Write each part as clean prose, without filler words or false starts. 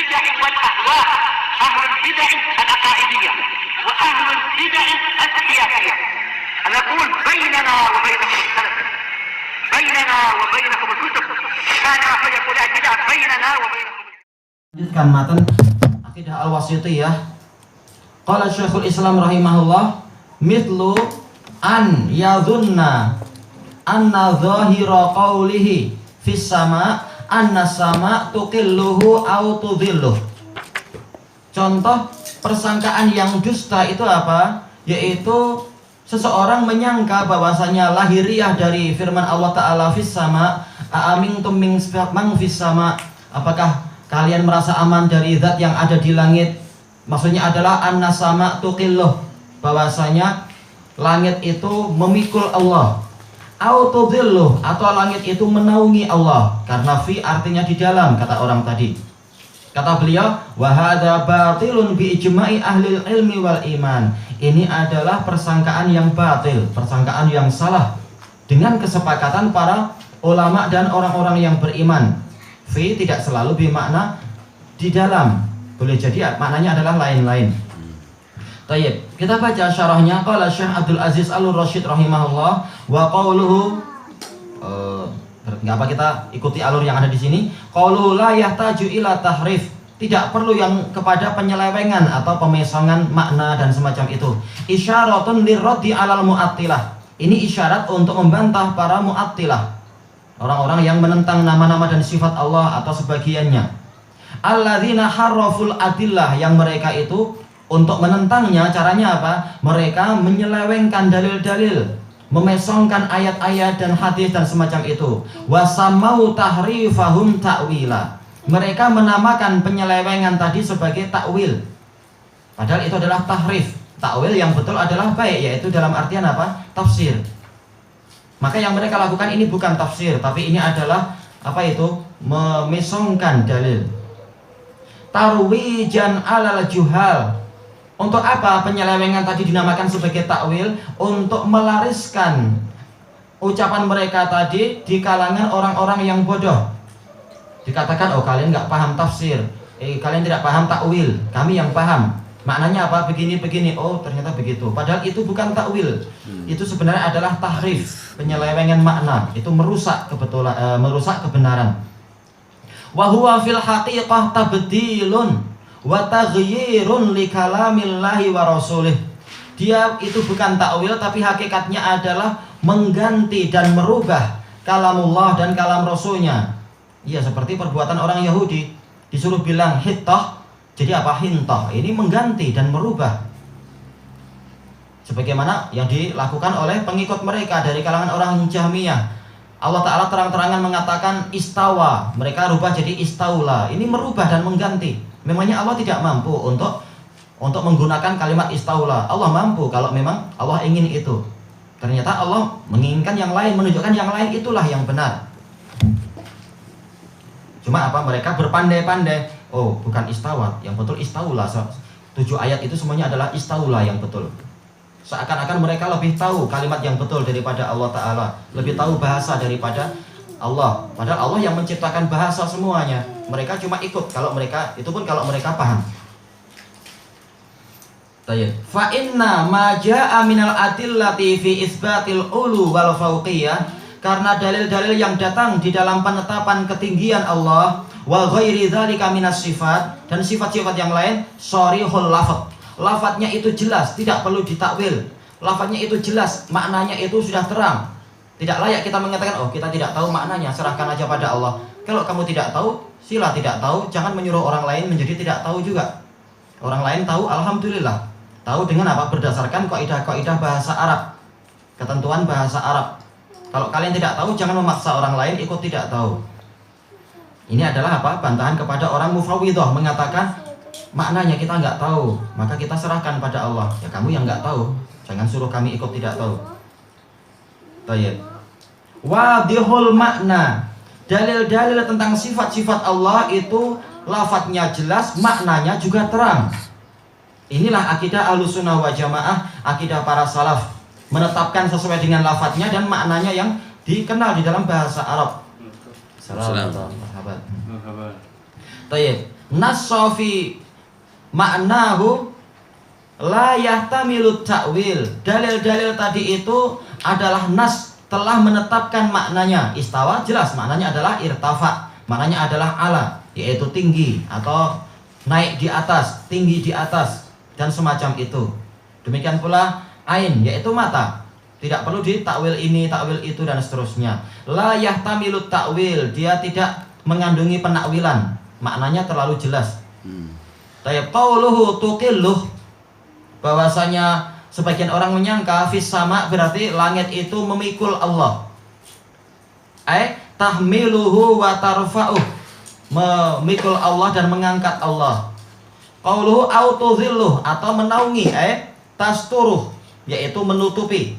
البدع والأهواء، أهل البدع العقائدية وأهل البدع السياسية. نقول بيننا وبينكم السلف، بيننا وبينكم الكتب، كان فيقول البدع بيننا وبينكم. Lanjutkan matan Aqidah Al-Wasithiyah. Qala Syekhul Islam rahimahullah, mithlu an yadhunna anna dhahira qawlihi fis sama anna sama tuqilluhu au tudhilluh. Contoh persangkaan yang dusta itu apa? Yaitu seseorang menyangka bahwasanya lahiriah dari firman Allah Ta'ala fis sama aamintum min man fis sama, apakah kalian merasa aman dari zat yang ada di langit? Maksudnya adalah anna sama tuqilluh, bahwasanya langit itu memikul Allah. Autodilluh, atau langit itu menaungi Allah, karena fi artinya di dalam, kata orang tadi. Kata beliau, wa hadza batilun bi ijma'i ahli ilmi wal iman. Ini adalah persangkaan yang batil, persangkaan yang salah dengan kesepakatan para ulama dan orang-orang yang beriman. Fi tidak selalu bermakna di dalam, boleh jadi maknanya adalah lain-lain. Tayyib, kita baca syarahnya. Qala Syekh Abdul Aziz Al-Rasyid rahimahullah wa qauluhu, enggak apa, kita ikuti alur yang ada di sini. Qauluhu la yahtaju ila tahrif, tidak perlu yang kepada penyelewengan atau pemesongan makna dan semacam itu. Isyaratun lirraddi alal mu'attilah, ini isyarat untuk membantah para mu'attilah, orang-orang yang menentang nama-nama dan sifat Allah atau sebagiannya. Alladzina harraful adillah, yang mereka itu untuk menentangnya caranya apa? Mereka menyelewengkan dalil-dalil, memesongkan ayat-ayat dan hadis dan semacam itu. Wasamau tahrifahum ta'wila, mereka menamakan penyelewengan tadi sebagai takwil, padahal itu adalah tahrif. Takwil yang betul adalah baik, yaitu dalam artian apa? Tafsir. Maka yang mereka lakukan ini bukan tafsir, tapi ini adalah apa itu? Memesongkan dalil. Tarwijan alal juhal. Untuk apa penyelewengan tadi dinamakan sebagai takwil? Untuk melariskan ucapan mereka tadi di kalangan orang-orang yang bodoh. Dikatakan, oh kalian nggak paham tafsir, kalian tidak paham takwil, kami yang paham. Maknanya apa? Begini-begini. Oh ternyata begitu. Padahal itu bukan takwil. Itu sebenarnya adalah tahrif, penyelewengan makna. Itu merusak kebetulan, merusak kebenaran. Wa huwa fil haqiqah tabdilun wa taghyirun li kalamillahi wa rasulih. Dia itu bukan takwil, tapi hakikatnya adalah mengganti dan merubah kalamullah dan kalam rasulnya. Iya, seperti perbuatan orang Yahudi, disuruh bilang hittah, jadi apa? Hintah. Ini mengganti dan merubah, sebagaimana yang dilakukan oleh pengikut mereka dari kalangan orang Jahmiyah. Allah Ta'ala terang-terangan mengatakan istawa, mereka rubah jadi istaula. Ini merubah dan mengganti. Memangnya Allah tidak mampu untuk menggunakan kalimat istaula? Allah mampu kalau memang Allah ingin itu. Ternyata Allah menginginkan yang lain, menunjukkan yang lain itulah yang benar. Cuma apa? Mereka berpandai-pandai. Oh, bukan istawa, yang betul istaula. 7 ayat itu semuanya adalah istaula yang betul. Seakan-akan mereka lebih tahu kalimat yang betul daripada Allah Ta'ala, lebih tahu bahasa daripada Allah. Padahal Allah yang menciptakan bahasa semuanya. Mereka cuma ikut kalau mereka, itu pun kalau mereka paham. Fa inna ma jaa minal adillati fi isbatil ulu wal fauqiyah, karena dalil-dalil yang datang di dalam penetapan ketinggian Allah, wa ghairi dzalika minas sifat, dan sifat-sifat yang lain, sharihul lafadz, lafadznya itu jelas, tidak perlu ditakwil. Lafadznya itu jelas, maknanya itu sudah terang. Tidak layak kita mengatakan, oh kita tidak tahu maknanya, serahkan aja pada Allah. Kalau kamu tidak tahu, sila tidak tahu. Jangan menyuruh orang lain menjadi tidak tahu juga. Orang lain tahu, alhamdulillah. Tahu dengan apa? Berdasarkan kaidah-kaidah bahasa Arab, ketentuan bahasa Arab. Kalau kalian tidak tahu, jangan memaksa orang lain ikut tidak tahu. Ini adalah apa? Bantahan kepada orang mufawwidhah, mengatakan maknanya kita nggak tahu, maka kita serahkan pada Allah. Ya kamu yang nggak tahu, jangan suruh kami ikut tidak tahu. Tayyib. Wadihul makna, dalil-dalil tentang sifat-sifat Allah itu lafadznya jelas, maknanya juga terang. Inilah akidah Ahlussunnah wal Jamaah, akidah para salaf, menetapkan sesuai dengan lafadznya dan maknanya yang dikenal di dalam bahasa Arab. Salam. Tayyib. nassofi maknahu la yahtamilu ta'wil. Dalil-dalil tadi itu adalah nas, telah menetapkan maknanya. Istawa jelas maknanya adalah irtafa, maknanya adalah ala, yaitu tinggi atau naik di atas, tinggi di atas dan semacam itu. Demikian pula ain, yaitu mata. Tidak perlu ditakwil ini, takwil itu dan seterusnya. La yahtamilu ta'wil, dia tidak mengandungi penakwilan. Maknanya terlalu jelas. Tayyib qauluhu tuqilluh, bahwasanya sebagian orang menyangka fis sama berarti langit itu memikul Allah. Tahmiluhu wa tarfa'uh, memikul Allah dan mengangkat Allah. Qauluhu au tuzilluh, atau menaungi, tasturuh, yaitu menutupi.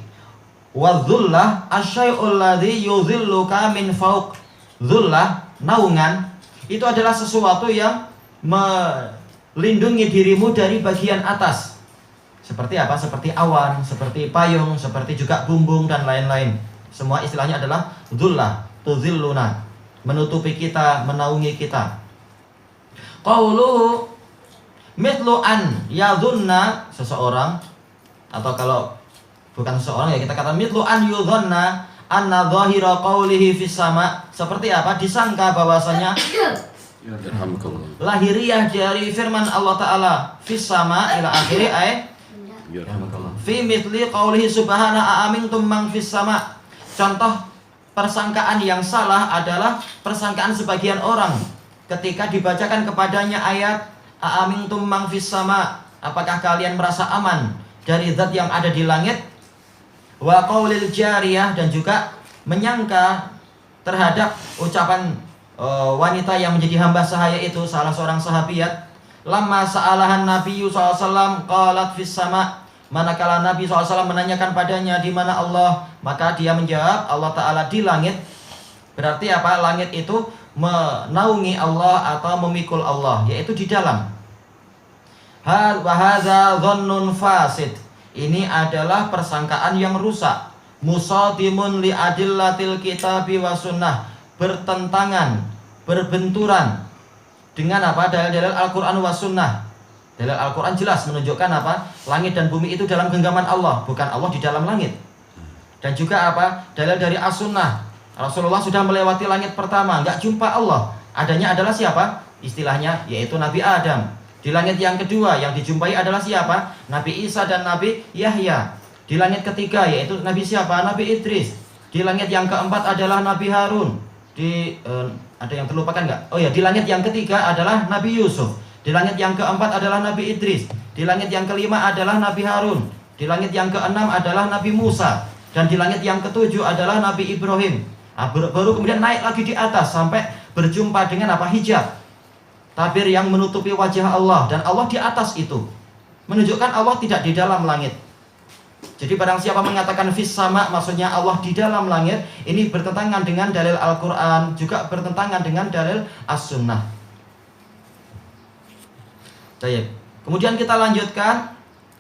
Wa dhullah asyai'ul ladzi yuzilluka min fauq. Dhullah, naungan, itu adalah sesuatu yang melindungi dirimu dari bagian atas. Seperti apa? Seperti awan, seperti payung, seperti juga bumbung dan lain-lain. Semua istilahnya adalah dhullah, tuzilluna, menutupi kita, menaungi kita. Qauluhu mithlu an yadhunna, seseorang, atau kalau bukan seseorang ya kita kata mithlu an yudhanna anna dhahira qawlihi fis sama, seperti apa? Disangka bahwasanya lahiriah dari firman Allah Ta'ala fis sama ila akhiri fi mithli qawlihi subhana a'amintum man fis sama. Contoh persangkaan yang salah adalah persangkaan sebagian orang ketika dibacakan kepadanya ayat a'amintum man fis sama, apakah kalian merasa aman dari zat yang ada di langit? Wa qaulil jariyah, dan juga menyangka terhadap ucapan wanita yang menjadi hamba sahaya itu, salah seorang sahabiat. Lamma sa'alahan Nabi SAW qalat fis sama, manakala Nabi SAW menanyakan padanya di mana Allah, maka dia menjawab Allah Ta'ala di langit. Berarti apa? Langit itu menaungi Allah atau memikul Allah, yaitu di dalam. Wa hadza dhannun fasid, ini adalah persangkaan yang rusak. Musadimun li adillatil kitabi wa sunnah, bertentangan, berbenturan dengan apa? Dalil-dalil Al-Quran wa sunnah. Dalil Al-Quran jelas menunjukkan apa? Langit dan bumi itu dalam genggaman Allah, bukan Allah di dalam langit. Dan juga apa? Dalil dari As-Sunnah, Rasulullah sudah melewati langit pertama, nggak jumpa Allah. Adanya adalah siapa? Istilahnya yaitu Nabi Adam. Di langit yang kedua yang dijumpai adalah siapa? Nabi Isa dan Nabi Yahya. Di langit ketiga yaitu Nabi siapa? Nabi Idris. Di langit yang keempat adalah Nabi Harun. Ada yang terlupakan nggak? Oh ya, di langit yang ketiga adalah Nabi Yusuf. Di langit yang keempat adalah Nabi Idris. Di langit yang kelima adalah Nabi Harun. Di langit yang keenam adalah Nabi Musa. Dan di langit yang ketujuh adalah Nabi Ibrahim. Nah, baru kemudian naik lagi di atas sampai berjumpa dengan apa? Hijab, tabir yang menutupi wajah Allah, dan Allah di atas itu menunjukkan Allah tidak di dalam langit. Jadi barang siapa mengatakan fis sama, maksudnya Allah di dalam langit, ini bertentangan dengan dalil Al-Quran, juga bertentangan dengan dalil As-Sunnah. Baik. Kemudian kita lanjutkan.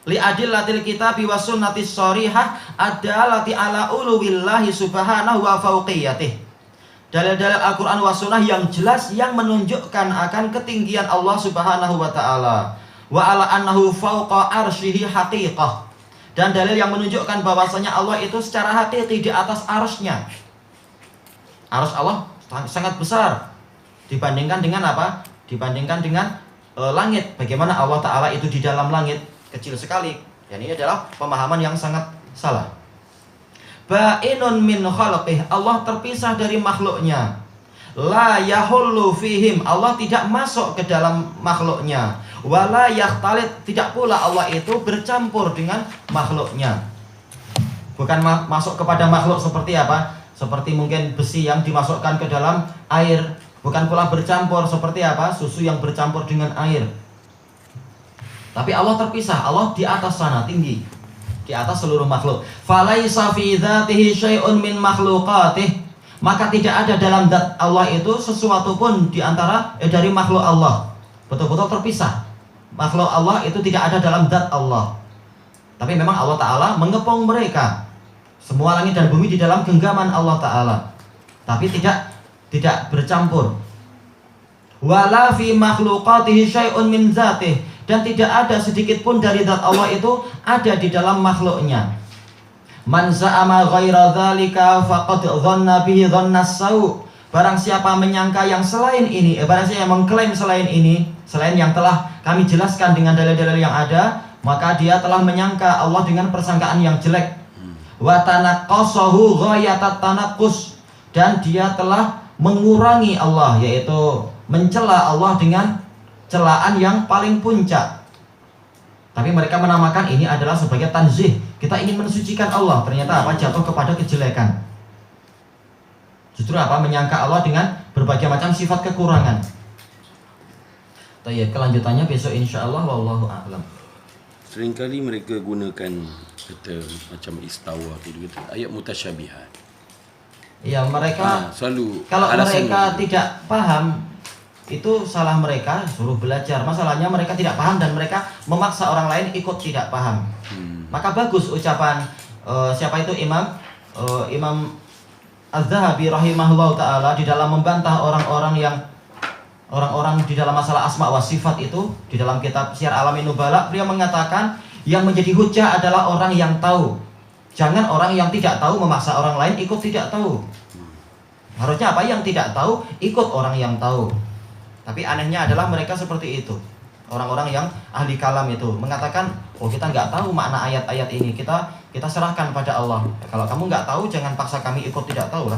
Li adillatil kitabi was sunnatis sharihah adallati ala uluwillahi subhanahu wa fauqiyatih. Dalil-dalil Al-Quran wa sunnah yang jelas yang menunjukkan akan ketinggian Allah Subhanahu wa ta'ala, wa ala annahu fauqa arsyihi haqiqah, dan dalil yang menunjukkan bahwasanya Allah itu secara hakiki di atas arsy-Nya. Arsy Allah sangat besar dibandingkan dengan apa? Dibandingkan dengan langit. Bagaimana Allah Ta'ala itu di dalam langit? Kecil sekali. Dan ini adalah pemahaman yang sangat salah. Ba'inun min khalqih, Allah terpisah dari makhluknya. La yahullu fihim, Allah tidak masuk ke dalam makhluknya. Wala yakhtalit, tidak pula Allah itu bercampur dengan makhluknya. Bukan masuk kepada makhluk seperti apa? Seperti mungkin besi yang dimasukkan ke dalam air. Bukan pula bercampur seperti apa? Susu yang bercampur dengan air. Tapi Allah terpisah, Allah di atas sana, tinggi, di atas seluruh makhluk. Falaisa fi dzatihi syai'un min makhluqatih, maka tidak ada dalam zat Allah itu sesuatu pun di antara dari makhluk Allah. Betul-betul terpisah. Makhluk Allah itu tidak ada dalam zat Allah. Tapi memang Allah Ta'ala mengepung mereka. Semua langit dan bumi di dalam genggaman Allah Ta'ala, tapi tidak bercampur. wala fi makhluqatihi syai'un min dzatih, dan tidak ada sedikit pun dari zat Allah itu ada di dalam makhluknya. Man za'ama ghaira dzalika faqad dhanna bihi dhannas sau'. Barang siapa menyangka yang selain ini, barang siapa yang mengklaim selain ini, selain yang telah kami jelaskan dengan dalil-dalil yang ada, maka dia telah menyangka Allah dengan persangkaan yang jelek. Wa tanaqqasahu ghayatat tanaqqus, dan dia telah mengurangi Allah, yaitu mencela Allah dengan celaan yang paling puncak. Tapi mereka menamakan ini adalah sebagai tanzih. Kita ingin mensucikan Allah, ternyata apa? Jatuh kepada kejelekan. Justru apa? Menyangka Allah dengan berbagai macam sifat kekurangan. Tayyib, kelanjutannya besok insyaallah, wallahu a'lam. Seringkali mereka gunakan kata macam istawa gitu, ayat mutasyabihat. Ya, mereka selalu kalau alasan mereka tidak paham, itu salah mereka, suruh belajar. Masalahnya mereka tidak paham dan mereka memaksa orang lain ikut tidak paham. Maka bagus ucapan siapa itu Imam Az-Zahabi rahimahullah ta'ala di dalam membantah orang-orang di dalam masalah asma wa sifat itu, di dalam kitab Syiar Alamin Nubala, beliau mengatakan yang menjadi hujah adalah orang yang tahu. Jangan orang yang tidak tahu memaksa orang lain ikut tidak tahu. Harusnya apa? Yang tidak tahu ikut orang yang tahu. Tapi anehnya adalah mereka seperti itu. Orang-orang yang ahli kalam itu mengatakan, oh kita nggak tahu makna ayat-ayat ini, kita serahkan pada Allah. Kalau kamu nggak tahu, jangan paksa kami ikut tidak tahu lah.